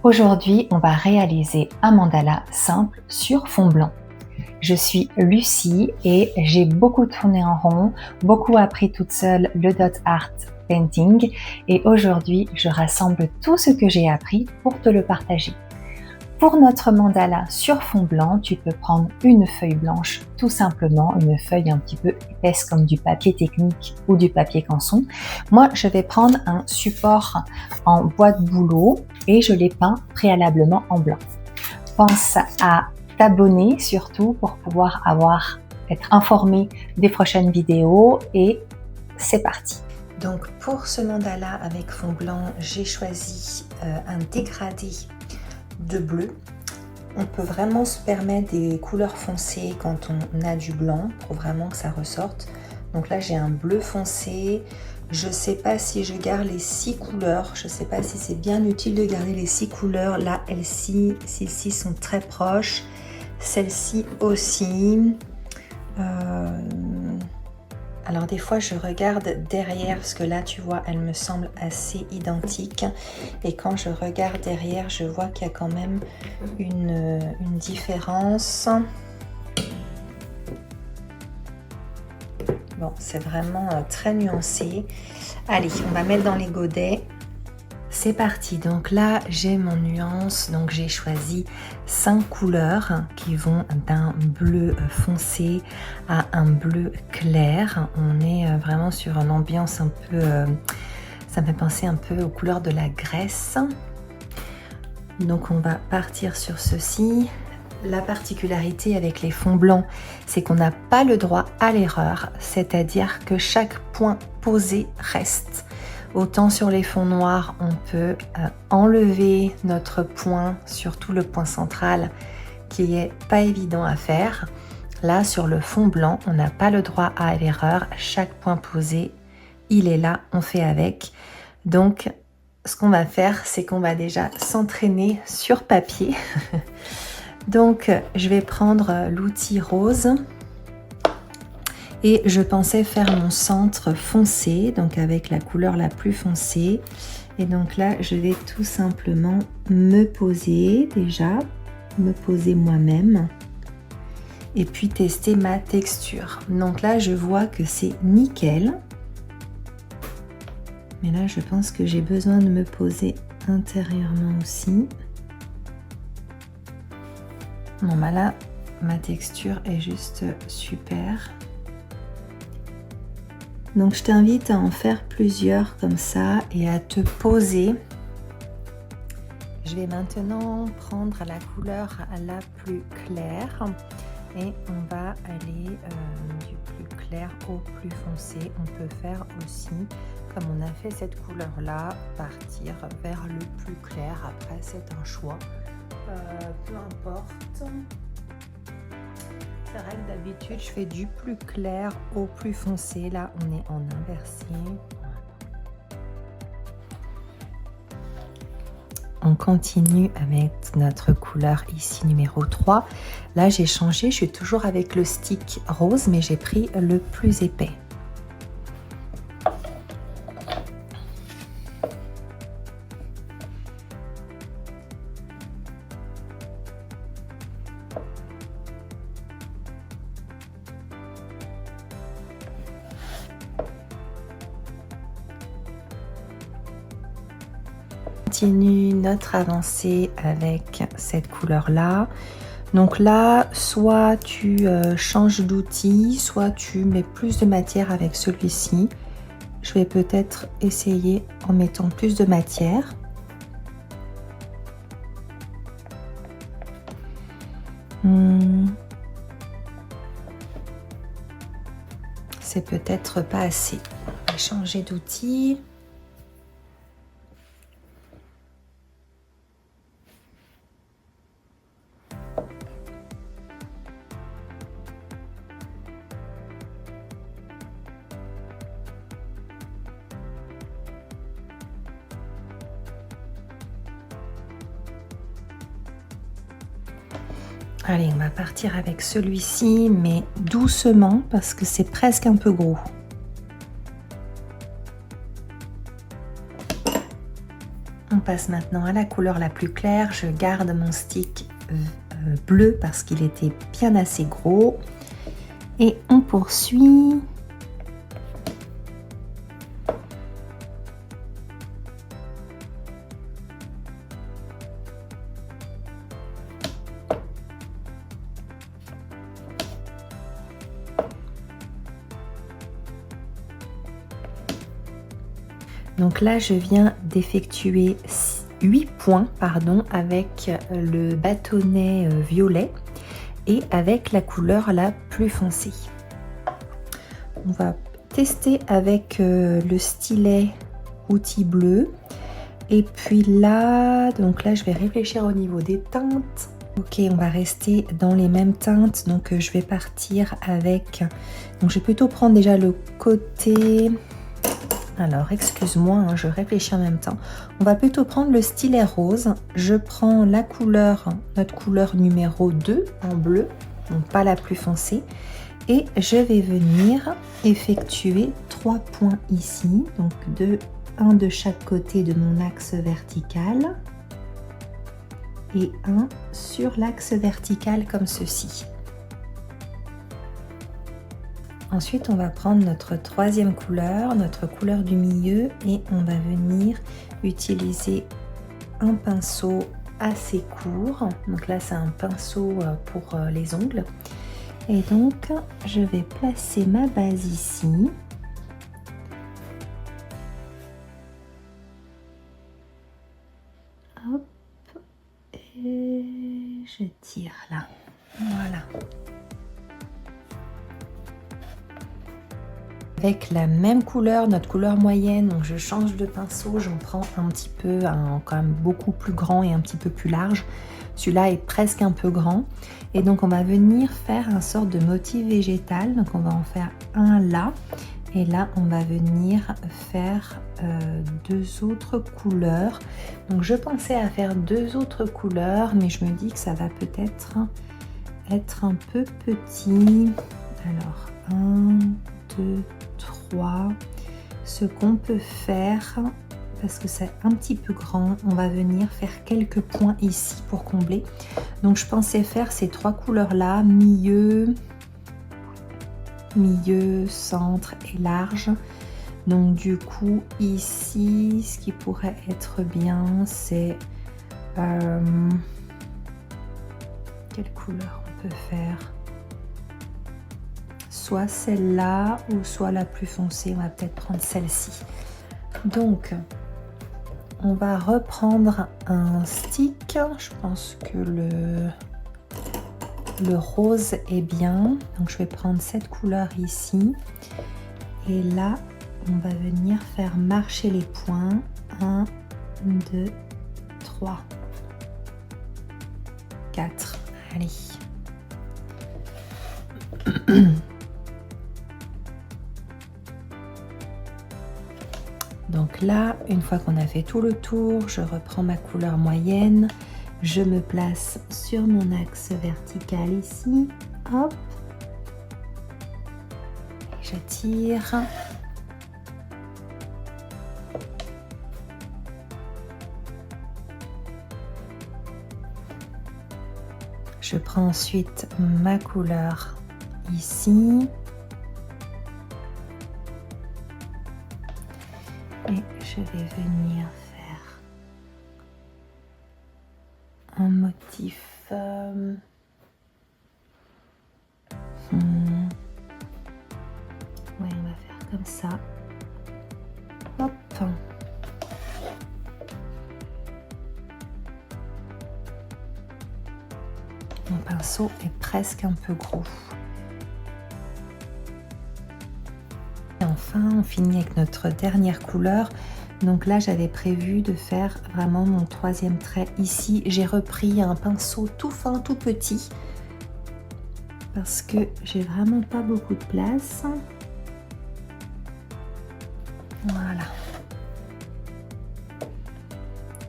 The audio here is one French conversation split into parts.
Aujourd'hui, on va réaliser un mandala simple sur fond blanc. Je suis Lucie et j'ai beaucoup tourné en rond, beaucoup appris toute seule le dot art painting et aujourd'hui, je rassemble tout ce que j'ai appris pour te le partager. Pour notre mandala sur fond blanc, tu peux prendre une feuille blanche, tout simplement une feuille un petit peu épaisse comme du papier technique ou du papier canson. Moi, je vais prendre un support en bois de bouleau et je l'ai peint préalablement en blanc. Pense à t'abonner surtout pour pouvoir être informé des prochaines vidéos et c'est parti. Donc pour ce mandala avec fond blanc, j'ai choisi un dégradé de bleu. On peut vraiment se permettre des couleurs foncées quand on a du blanc pour vraiment que ça ressorte. Donc là j'ai un bleu foncé. Je sais pas si je garde les 6 couleurs. Je sais pas si c'est bien utile de garder les 6 couleurs. Là, celles-ci sont très proches. Celle-ci aussi. Alors des fois je regarde derrière parce que là tu vois elle me semble assez identique et quand je regarde derrière je vois qu'il y a quand même une différence. Bon, c'est vraiment très nuancé. Allez, on va mettre dans les godets. C'est parti, donc là j'ai mon nuance, donc j'ai choisi 5 couleurs qui vont d'un bleu foncé à un bleu clair. On est vraiment sur une ambiance un peu, ça me fait penser un peu aux couleurs de la Grèce. Donc on va partir sur ceci. La particularité avec les fonds blancs, c'est qu'on n'a pas le droit à l'erreur, c'est-à-dire que chaque point posé reste. Autant sur les fonds noirs, on peut enlever notre point, surtout le point central, qui est pas évident à faire. Là, sur le fond blanc, on n'a pas le droit à l'erreur. Chaque point posé, il est là, on fait avec. Donc, ce qu'on va faire, c'est qu'on va déjà s'entraîner sur papier. Donc, je vais prendre l'outil rose. Et je pensais faire mon centre foncé, donc avec la couleur la plus foncée. Et donc là, je vais tout simplement me poser déjà, me poser moi-même. Et puis tester ma texture. Donc là, je vois que c'est nickel. Mais là, je pense que j'ai besoin de me poser intérieurement aussi. Bon, bah là, ma texture est juste super. Donc je t'invite à en faire plusieurs comme ça et à te poser. Je vais maintenant prendre la couleur la plus claire et on va aller du plus clair au plus foncé. On peut faire aussi, comme on a fait cette couleur là, partir vers le plus clair. Après c'est un choix, peu importe. C'est vrai que d'habitude je fais du plus clair au plus foncé. Là on est en inversé. On continue avec notre couleur ici numéro 3. Là j'ai changé, je suis toujours avec le stick rose mais j'ai pris le plus épais. Continue notre avancée avec cette couleur là. Donc là soit tu changes d'outil, soit tu mets plus de matière avec celui-ci. Je vais peut-être essayer en mettant plus de matière. C'est peut-être pas assez. On va changer d'outil. Allez, on va partir avec celui-ci, mais doucement parce que c'est presque un peu gros. On passe maintenant à la couleur la plus claire. Je garde mon stick bleu parce qu'il était bien assez gros. Et on poursuit. Donc là, je viens d'effectuer 8 points avec le bâtonnet violet et avec la couleur la plus foncée. On va tester avec le stylet outil bleu. Et puis là, donc là, je vais réfléchir au niveau des teintes. Ok, on va rester dans les mêmes teintes. Donc je vais partir avec... Donc je vais plutôt prendre déjà le côté... Alors, excuse-moi, je réfléchis en même temps. On va plutôt prendre le stylet rose. Je prends la couleur, notre couleur numéro 2 en bleu, donc pas la plus foncée. Et je vais venir effectuer 3 points ici, donc un de chaque côté de mon axe vertical et un sur l'axe vertical comme ceci. Ensuite, on va prendre notre troisième couleur, notre couleur du milieu, et on va venir utiliser un pinceau assez court. Donc là, c'est un pinceau pour les ongles. Et donc, je vais placer ma base ici. Hop, et je tire là. Voilà. Avec la même couleur, notre couleur moyenne, donc je change de pinceau, j'en prends un petit peu, quand même beaucoup plus grand et un petit peu plus large. Celui-là est presque un peu grand. Et donc on va venir faire un sorte de motif végétal. Donc on va en faire un là. Et là on va venir faire 2 autres couleurs. Donc je pensais à faire 2 autres couleurs, mais je me dis que ça va peut-être être un peu petit. Alors 1, 2, 3. Ce qu'on peut faire, parce que c'est un petit peu grand, on va venir faire quelques points ici pour combler. Donc je pensais faire ces 3 couleurs là, milieu, centre et large. Donc du coup ici, ce qui pourrait être bien, c'est quelle couleur on peut faire? Soit celle-là ou soit la plus foncée. On va peut-être prendre celle-ci. Donc, on va reprendre un stick. Je pense que le rose est bien. Donc, je vais prendre cette couleur ici. Et là, on va venir faire marcher les points. 1, 2, 3, 4. Allez. Donc là, une fois qu'on a fait tout le tour, je reprends ma couleur moyenne, je me place sur mon axe vertical ici, hop, j'attire, je prends ensuite ma couleur ici, et je vais venir faire un motif ouais, on va faire comme ça, hop, mon pinceau est presque un peu gros. Et enfin, on finit avec notre dernière couleur. Donc là, j'avais prévu de faire vraiment mon troisième trait ici. J'ai repris un pinceau tout fin, tout petit, parce que j'ai vraiment pas beaucoup de place. Voilà.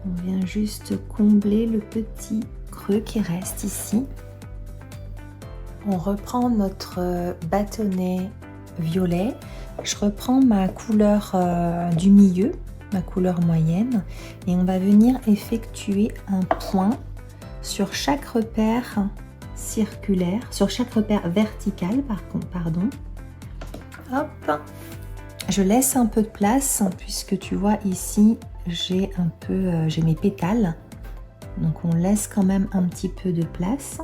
On vient juste combler le petit creux qui reste ici. On reprend notre bâtonnet violet. Je reprends ma couleur du milieu. ma couleur moyenne, et on va venir effectuer un point sur chaque repère circulaire, sur chaque repère vertical pardon. Hop, je laisse un peu de place puisque tu vois ici j'ai mes pétales, donc on laisse quand même un petit peu de place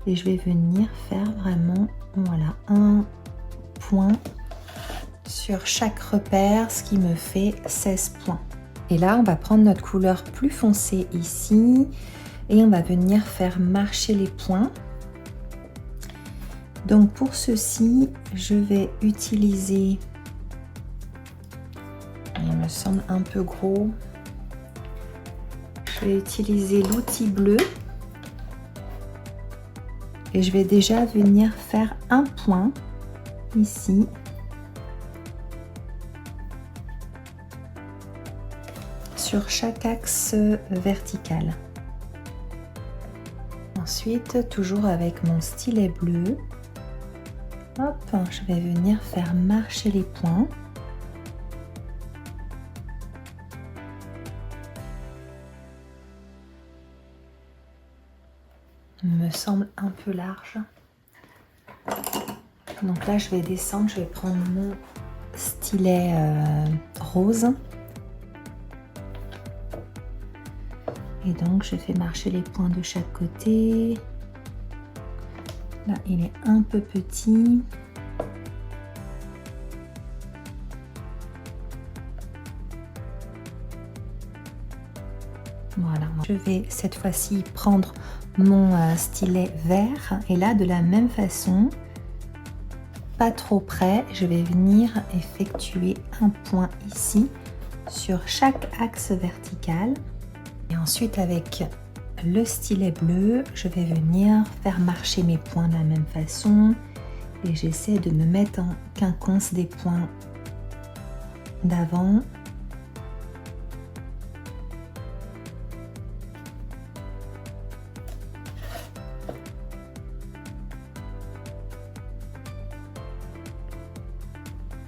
et je vais venir faire vraiment voilà un point sur chaque repère, ce qui me fait 16 points. Et là on va prendre notre couleur plus foncée ici et on va venir faire marcher les points. Donc pour ceci, je vais utiliser, il me semble un peu gros, je vais utiliser l'outil bleu et je vais déjà venir faire un point ici. Sur chaque axe vertical. Ensuite, toujours avec mon stylet bleu, hop, je vais venir faire marcher les points. Il me semble un peu large. Donc là, je vais descendre, je vais prendre mon stylet rose. Et donc, je fais marcher les points de chaque côté. Là, il est un peu petit. Voilà. Je vais cette fois-ci prendre mon stylet vert. Et là, de la même façon, pas trop près, je vais venir effectuer un point ici sur chaque axe vertical. Et ensuite, avec le stylet bleu, je vais venir faire marcher mes points de la même façon. Et j'essaie de me mettre en quinconce des points d'avant.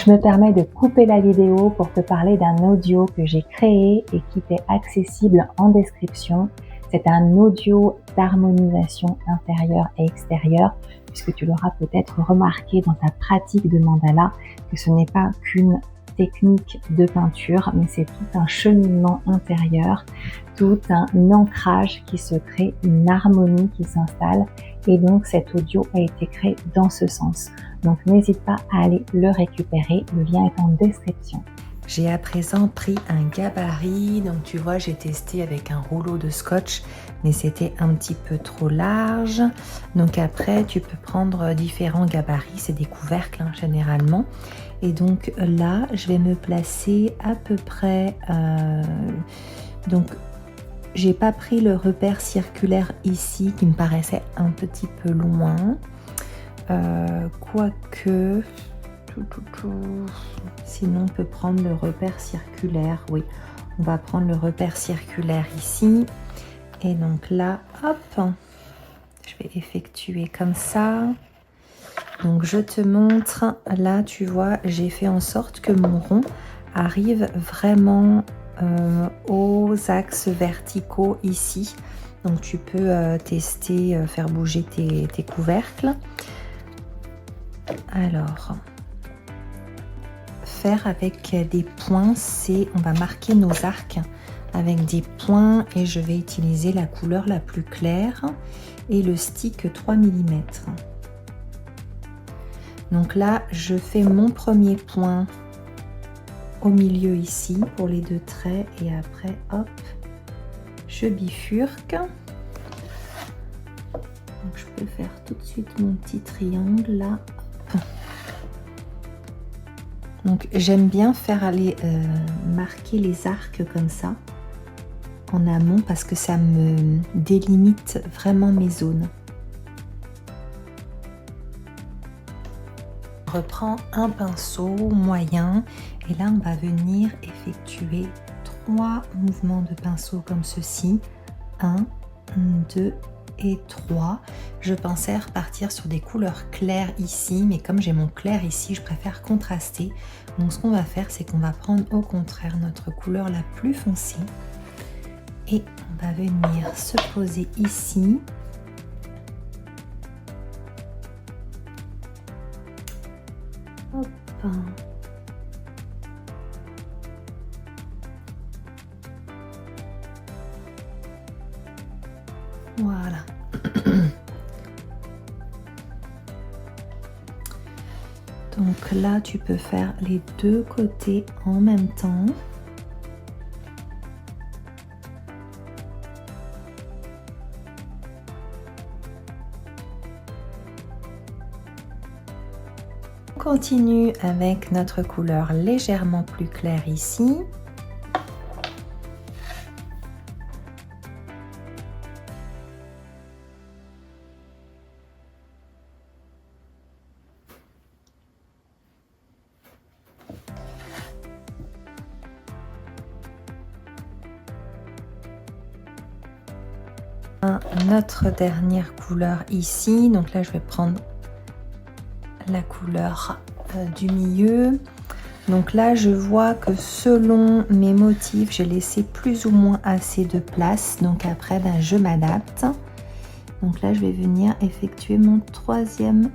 Je me permets de couper la vidéo pour te parler d'un audio que j'ai créé et qui t'est accessible en description. C'est un audio d'harmonisation intérieure et extérieure, puisque tu l'auras peut-être remarqué dans ta pratique de mandala, que ce n'est pas qu'une technique de peinture, mais c'est tout un cheminement intérieur, tout un ancrage qui se crée, une harmonie qui s'installe. Et donc cet audio a été créé dans ce sens. Donc n'hésite pas à aller le récupérer, le lien est en description. J'ai à présent pris un gabarit, donc tu vois j'ai testé avec un rouleau de scotch, mais c'était un petit peu trop large. Donc après tu peux prendre différents gabarits, c'est des couvercles hein, généralement. Et donc là je vais me placer à peu près, donc j'ai pas pris le repère circulaire ici qui me paraissait un petit peu loin, quoique... Sinon on peut prendre le repère circulaire, oui, on va prendre le repère circulaire ici. Et donc là, hop, je vais effectuer comme ça. Donc je te montre, là tu vois, j'ai fait en sorte que mon rond arrive vraiment aux axes verticaux ici. Donc tu peux tester, faire bouger tes couvercles. Alors... avec des points, c'est on va marquer nos arcs avec des points et je vais utiliser la couleur la plus claire et le stick 3 mm. Donc là je fais mon premier point au milieu ici pour les deux traits et après hop je bifurque. Donc je peux faire tout de suite mon petit triangle là. Hop. Donc j'aime bien faire aller marquer les arcs comme ça en amont parce que ça me délimite vraiment mes zones. Je reprends un pinceau moyen et là on va venir effectuer 3 mouvements de pinceau comme ceci. 1, 2 et 3. Je pensais repartir sur des couleurs claires ici, mais comme j'ai mon clair ici, je préfère contraster. Donc ce qu'on va faire, c'est qu'on va prendre au contraire notre couleur la plus foncée et on va venir se poser ici. Hop. Voilà. Donc là, tu peux faire les deux côtés en même temps. On continue avec notre couleur légèrement plus claire ici. Notre dernière couleur ici, donc là je vais prendre la couleur du milieu. Donc là je vois que selon mes motifs j'ai laissé plus ou moins assez de place, donc après ben, je m'adapte. Donc là je vais venir effectuer mon troisième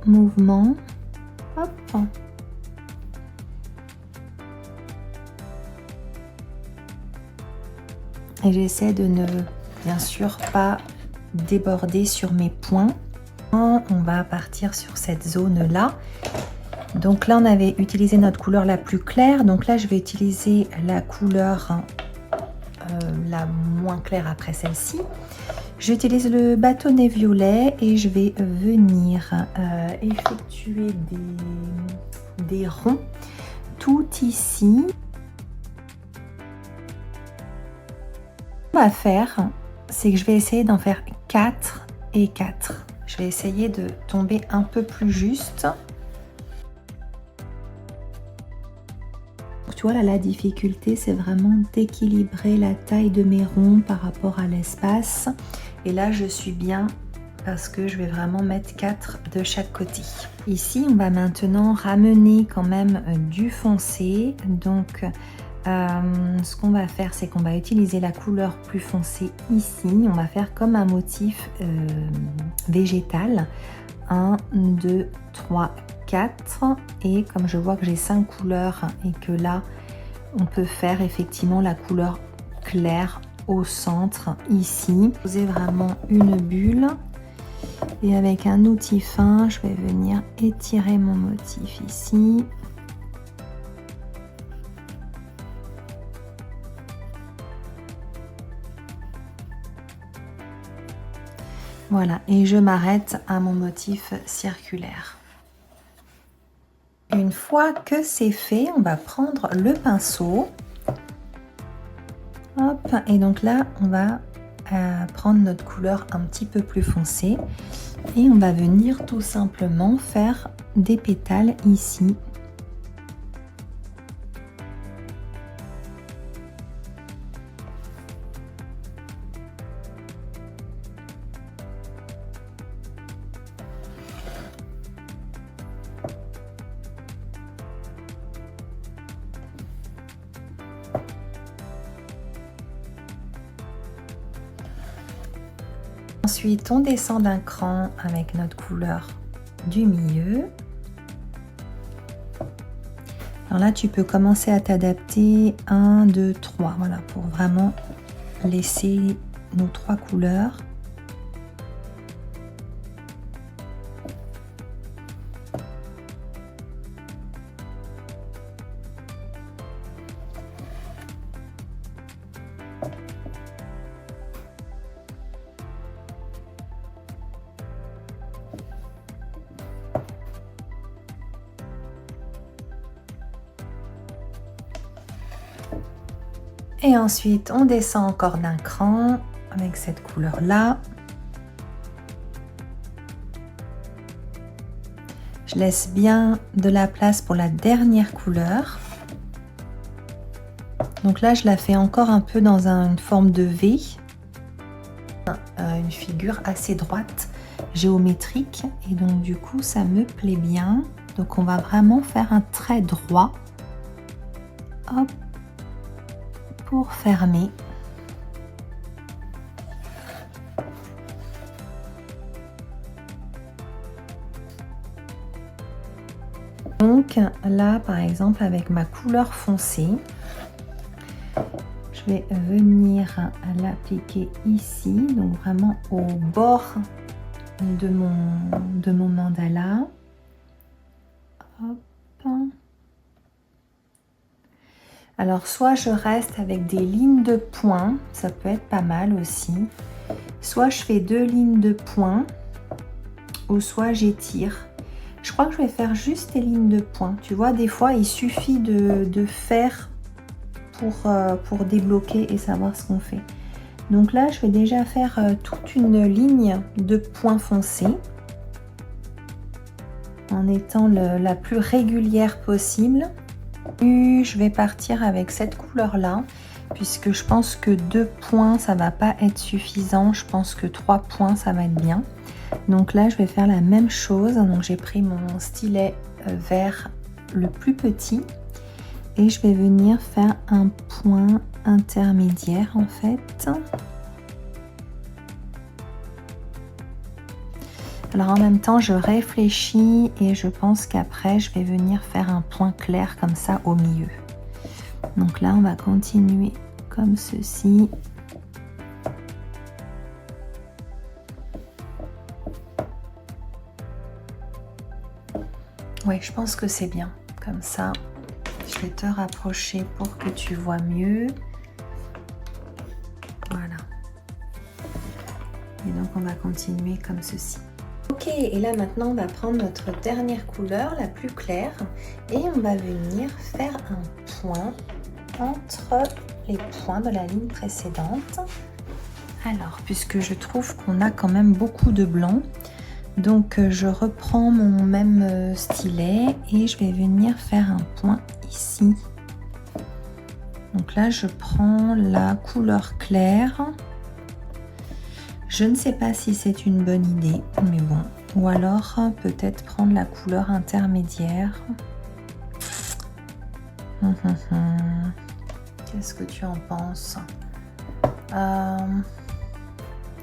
mouvement. Hop. Et j'essaie de ne bien sûr pas déborder sur mes points. On va partir sur cette zone là. Donc là on avait utilisé notre couleur la plus claire, donc là je vais utiliser la couleur la moins claire après celle-ci. J'utilise le bâtonnet violet et je vais venir effectuer des ronds tout ici. Ce qu'on va faire, c'est que je vais essayer d'en faire 4 et 4. Je vais essayer de tomber un peu plus juste. Tu vois là, la difficulté, c'est vraiment d'équilibrer la taille de mes ronds par rapport à l'espace. Et là, je suis bien parce que je vais vraiment mettre 4 de chaque côté. Ici, on va maintenant ramener quand même du foncé. Donc, ce qu'on va faire, c'est qu'on va utiliser la couleur plus foncée ici. On va faire comme un motif végétal. 1, 2, 3, 4. Et comme je vois que j'ai 5 couleurs et que là, on peut faire effectivement la couleur claire au centre ici. Poser vraiment une bulle. Et avec un outil fin, je vais venir étirer mon motif ici. Voilà, et je m'arrête à mon motif circulaire. Une fois que c'est fait, on va prendre le pinceau. Hop, et donc là, on va prendre notre couleur un petit peu plus foncée et on va venir tout simplement faire des pétales ici. Ensuite, on descend d'un cran avec notre couleur du milieu. Alors là, tu peux commencer à t'adapter 1, 2, 3. Voilà, pour vraiment laisser nos 3 couleurs. Et ensuite, on descend encore d'un cran avec cette couleur-là. Je laisse bien de la place pour la dernière couleur. Donc là, je la fais encore un peu dans une forme de V. une figure assez droite, géométrique, et donc du coup ça me plaît bien. Donc on va vraiment faire un trait droit, hop, pour fermer. Donc là par exemple avec ma couleur foncée, je vais venir l'appliquer ici, donc vraiment au bord de mon mandala. Hop. Alors soit je reste avec des lignes de points, ça peut être pas mal aussi. Soit je fais 2 lignes de points, ou soit j'étire. Je crois que je vais faire juste des lignes de points. Tu vois, des fois il suffit de faire pour débloquer et savoir ce qu'on fait. Donc là je vais déjà faire toute une ligne de points foncés en étant la plus régulière possible. Et je vais partir avec cette couleur là puisque je pense que 2 points ça va pas être suffisant. Je pense que 3 points ça va être bien. Donc là je vais faire la même chose. Donc j'ai pris mon stylet vert le plus petit et je vais venir faire un point intermédiaire en fait. Alors en même temps je réfléchis et je pense qu'après je vais venir faire un point clair comme ça au milieu. Donc là on va continuer comme ceci. Oui, je pense que c'est bien comme ça. Je vais te rapprocher pour que tu vois mieux. Voilà. Et donc on va continuer comme ceci. Ok, et là maintenant on va prendre notre dernière couleur, la plus claire, et on va venir faire un point entre les points de la ligne précédente. Alors, puisque je trouve qu'on a quand même beaucoup de blanc, donc je reprends mon même stylet et je vais venir faire un point ici. Donc là je prends la couleur claire. Je ne sais pas si c'est une bonne idée, mais bon. Ou alors peut-être prendre la couleur intermédiaire. Qu'est-ce que tu en penses?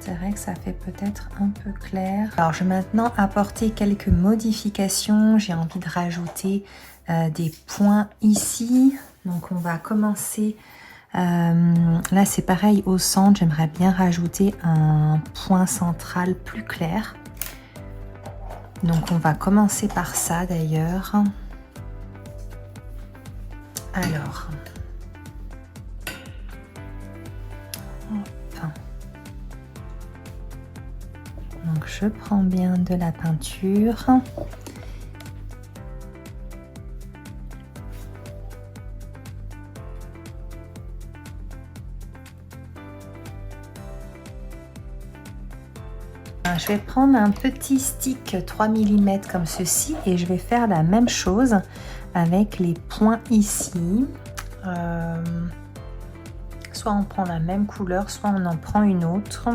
C'est vrai que ça fait peut-être un peu clair. Alors je vais maintenant apporter quelques modifications. J'ai envie de rajouter des points ici. Donc on va commencer. Là c'est pareil au centre. J'aimerais bien rajouter un point central plus clair. Donc on va commencer par ça d'ailleurs. Alors. Donc je prends bien de la peinture. Je vais prendre un petit stick 3 mm comme ceci et je vais faire la même chose avec les points ici. Soit on prend la même couleur, soit on en prend une autre.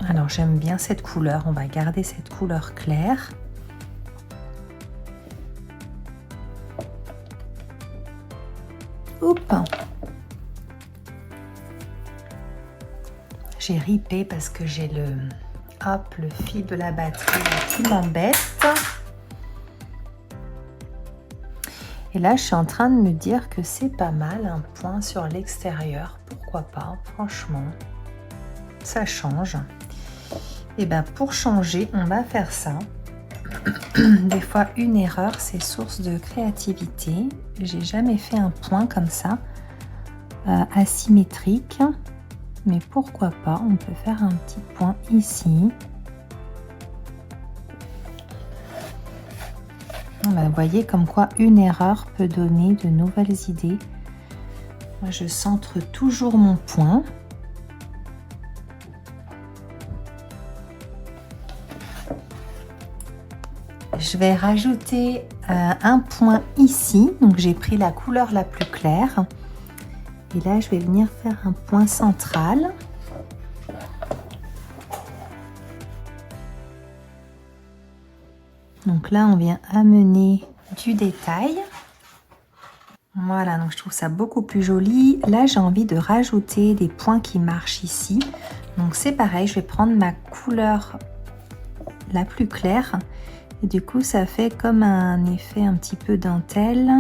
Alors j'aime bien cette couleur, on va garder cette couleur claire. Hop. J'ai ripé parce que j'ai le fil de la batterie qui m'embête. Et là je suis en train de me dire que c'est pas mal un point sur l'extérieur. Pourquoi pas, franchement, ça change. Et bien pour changer, on va faire ça. Des fois, une erreur, c'est source de créativité. J'ai jamais fait un point comme ça, asymétrique. Mais pourquoi pas, on peut faire un petit point ici. Vous voyez comme quoi une erreur peut donner de nouvelles idées. Moi, je centre toujours mon point. Je vais rajouter un point ici. Donc j'ai pris la couleur la plus claire. Et là, je vais venir faire un point central. Donc là, on vient amener du détail. Voilà, donc je trouve ça beaucoup plus joli. Là, j'ai envie de rajouter des points qui marchent ici. Donc c'est pareil, je vais prendre ma couleur la plus claire. Et du coup, ça fait comme un effet un petit peu dentelle.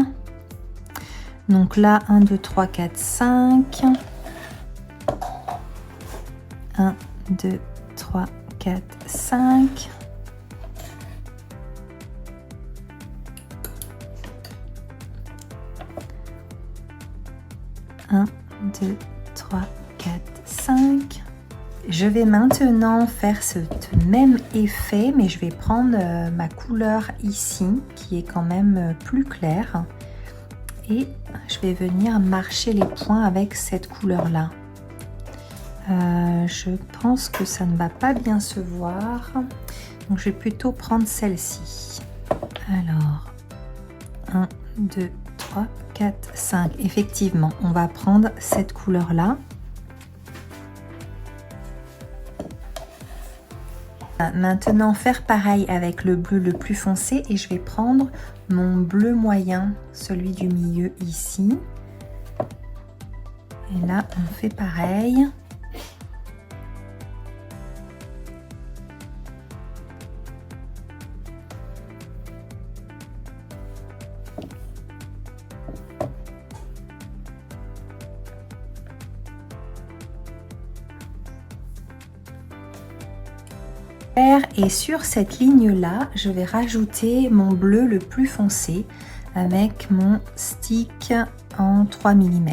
Donc là, 1, 2, 3, 4, 5. 1, 2, 3, 4, 5. Un, 2, 3, 4, 5. Je vais maintenant faire ce même effet, mais je vais prendre ma couleur ici, qui est quand même plus claire. Et je vais venir marcher les points avec cette couleur-là. Je pense que ça ne va pas bien se voir. Donc je vais plutôt prendre celle-ci. Alors, 1, 2, 3, 4, 5. Effectivement, on va prendre cette couleur-là. Maintenant, faire pareil avec le bleu le plus foncé et je vais prendre mon bleu moyen, celui du milieu ici. Et là, on fait pareil. Et sur cette ligne-là, je vais rajouter mon bleu le plus foncé avec mon stick en 3 mm.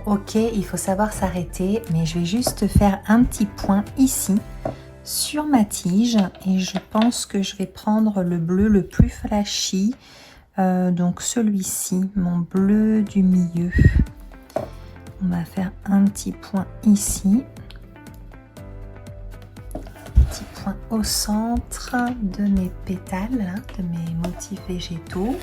Ok, il faut savoir s'arrêter, mais je vais juste faire un petit point ici sur ma tige et je pense que je vais prendre le bleu le plus flashy, donc celui-ci, mon bleu du milieu. On va faire un petit point ici, petit point au centre de mes pétales, hein, de mes motifs végétaux.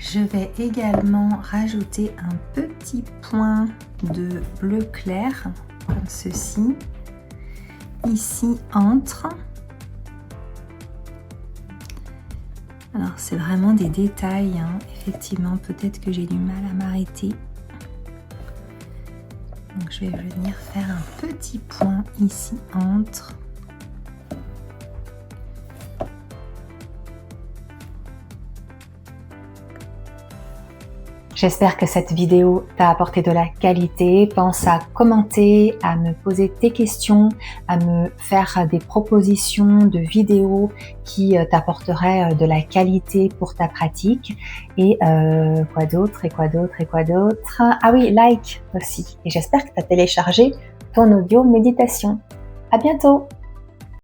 Je vais également rajouter un petit point de bleu clair, comme ceci, ici entre. Alors c'est vraiment des détails, hein. Effectivement peut-être que j'ai du mal à m'arrêter. Donc je vais venir faire un petit point ici entre. J'espère que cette vidéo t'a apporté de la qualité. Pense à commenter, à me poser tes questions, à me faire des propositions de vidéos qui t'apporteraient de la qualité pour ta pratique. Et quoi d'autre, et quoi d'autre, et quoi d'autre. Ah oui, like aussi. Et j'espère que tu as téléchargé ton audio méditation. À bientôt!